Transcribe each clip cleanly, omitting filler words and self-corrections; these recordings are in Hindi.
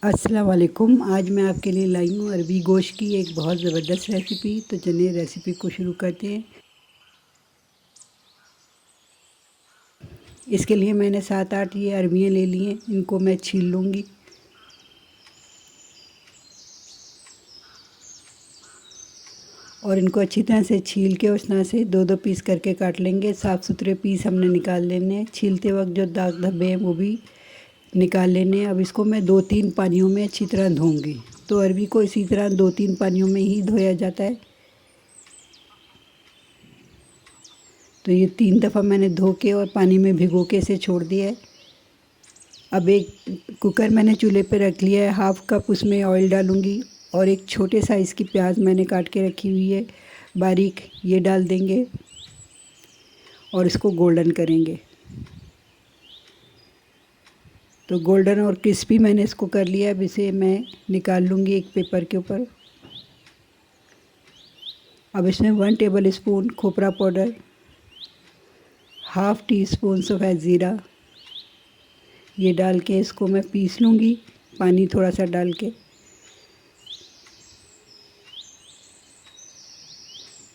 अस्सलाम वालेकुम। आज मैं आपके लिए लाई हूँ अरबी गोश्त की एक बहुत ज़बरदस्त रेसिपी। तो चलिए रेसिपी को शुरू करते हैं। इसके लिए मैंने 7-8 ये अरबियाँ ले ली हैं। इनको मैं छील लूँगी और इनको अच्छी तरह से छील के उस तरह से 2-2 पीस करके काट लेंगे। साफ़ सुथरे पीस हमने निकाल लेने हैं। छीलते वक्त जो दाग धब्बे हैं वो भी निकाल लेने हैं। अब इसको मैं 2-3 पानियों में अच्छी तरह धोऊँगी। तो अरबी को इसी तरह 2-3 पानियों में ही धोया जाता है। तो ये 3 दफ़ा मैंने धो के और पानी में भिगो के इसे छोड़ दिया है। अब एक कुकर मैंने चूल्हे पे रख लिया है। हाफ़ कप उसमें ऑयल डालूँगी और एक छोटे साइज़ की प्याज मैंने काट के रखी हुई है बारीक, ये डाल देंगे और इसको गोल्डन करेंगे। तो गोल्डन और क्रिस्पी मैंने इसको कर लिया। अब इसे मैं निकाल लूँगी एक पेपर के ऊपर। अब इसमें 1 टेबल स्पून खोपरा पाउडर, हाफ़ टी स्पून सफ़ेद ज़ीरा, ये डाल के इसको मैं पीस लूँगी पानी थोड़ा सा डाल के।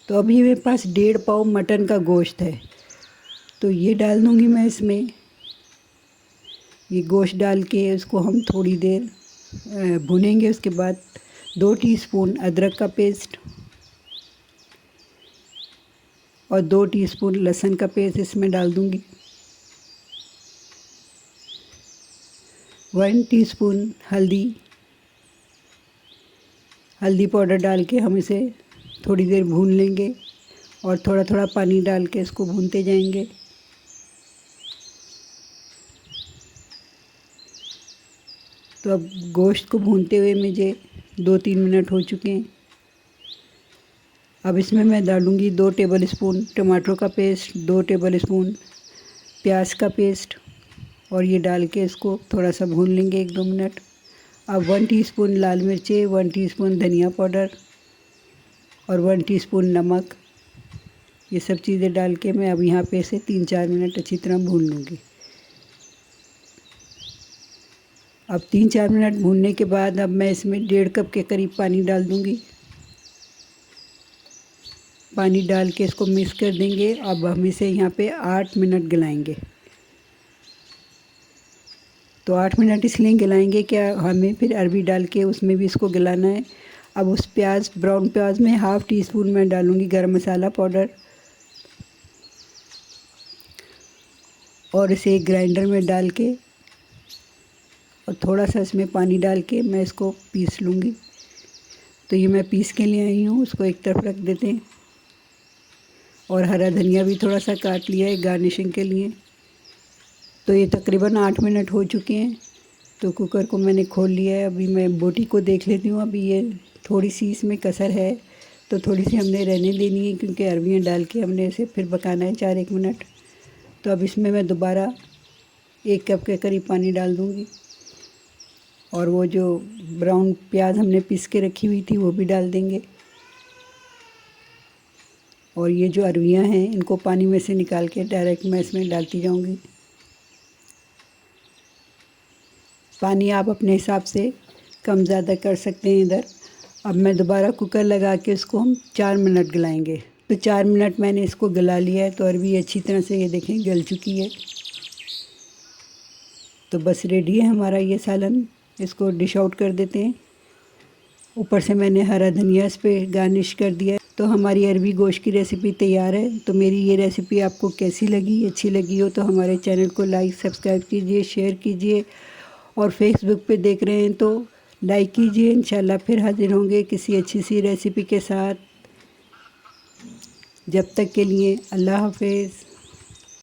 तो अभी मेरे पास 1.5 पाव मटन का गोश्त है, तो ये डाल दूँगी मैं इसमें। ये गोश्त डाल के इसको हम थोड़ी देर भुनेंगे। उसके बाद 2 टीस्पून अदरक का पेस्ट और 2 टीस्पून लहसुन का पेस्ट इसमें डाल दूँगी। 1 टीस्पून हल्दी पाउडर डाल के हम इसे थोड़ी देर भून लेंगे और थोड़ा थोड़ा पानी डाल के इसको भूनते जाएंगे। तो अब गोश्त को भूनते हुए मुझे 2-3 मिनट हो चुके हैं। अब इसमें मैं डालूँगी 2 टेबल स्पून टमाटर का पेस्ट, 2 टेबल स्पून प्याज का पेस्ट और ये डाल के इसको थोड़ा सा भून लेंगे 1-2 मिनट। अब 1 टीस्पून लाल मिर्चें, 1 टीस्पून धनिया पाउडर और 1 टीस्पून नमक, ये सब चीज़ें डाल के मैं अब यहाँ पे इसे 3-4 मिनट अच्छी तरह भून लूँगी। अब 3-4 मिनट भूनने के बाद अब मैं इसमें 1.5 कप के करीब पानी डाल दूँगी। पानी डाल के इसको मिक्स कर देंगे। अब हम इसे यहाँ पे 8 मिनट गलाएंगे। तो 8 मिनट इसलिए गलाएंगे क्या हमें फिर अरबी डाल के उसमें भी इसको गलाना है। अब उस ब्राउन प्याज में हाफ़ टी स्पून मैं डालूँगी गरम मसाला पाउडर और इसे ग्राइंडर में डाल के और थोड़ा सा इसमें पानी डाल के मैं इसको पीस लूँगी। तो ये मैं पीस के लिए आई हूँ, उसको एक तरफ रख देते हैं। और हरा धनिया भी थोड़ा सा काट लिया है गार्निशिंग के लिए। तो ये तकरीबन 8 मिनट हो चुके हैं। तो कुकर को मैंने खोल लिया है। अभी मैं बोटी को देख लेती हूँ। अभी ये थोड़ी सी इसमें कसर है, तो थोड़ी सी हमने रहने देनी है क्योंकि अरबियाँ डाल के हमने इसे फिर पकाना है 4-1 मिनट। तो अब इसमें मैं दोबारा 1 कप के करीब पानी डाल दूँगी और वो जो ब्राउन प्याज हमने पीस के रखी हुई थी वो भी डाल देंगे। और ये जो अरबियाँ हैं इनको पानी में से निकाल के डायरेक्ट मैं इसमें डालती जाऊँगी। पानी आप अपने हिसाब से कम ज़्यादा कर सकते हैं इधर। अब मैं दोबारा कुकर लगा के इसको हम 4 मिनट गलाएंगे। तो 4 मिनट मैंने इसको गला लिया है। तो अरबी अच्छी तरह से ये देखें गल चुकी है। तो बस रेडी है हमारा ये सालन। इसको डिश आउट कर देते हैं। ऊपर से मैंने हरा धनिया इस पर गार्निश कर दिया है। तो हमारी अरबी गोश्त की रेसिपी तैयार है। तो मेरी ये रेसिपी आपको कैसी लगी? अच्छी लगी हो तो हमारे चैनल को लाइक सब्सक्राइब कीजिए, शेयर कीजिए और फेसबुक पे देख रहे हैं तो लाइक कीजिए। इंशाल्लाह फिर हाजिर होंगे किसी अच्छी सी रेसिपी के साथ। जब तक के लिए अल्लाह हाफ़िज़।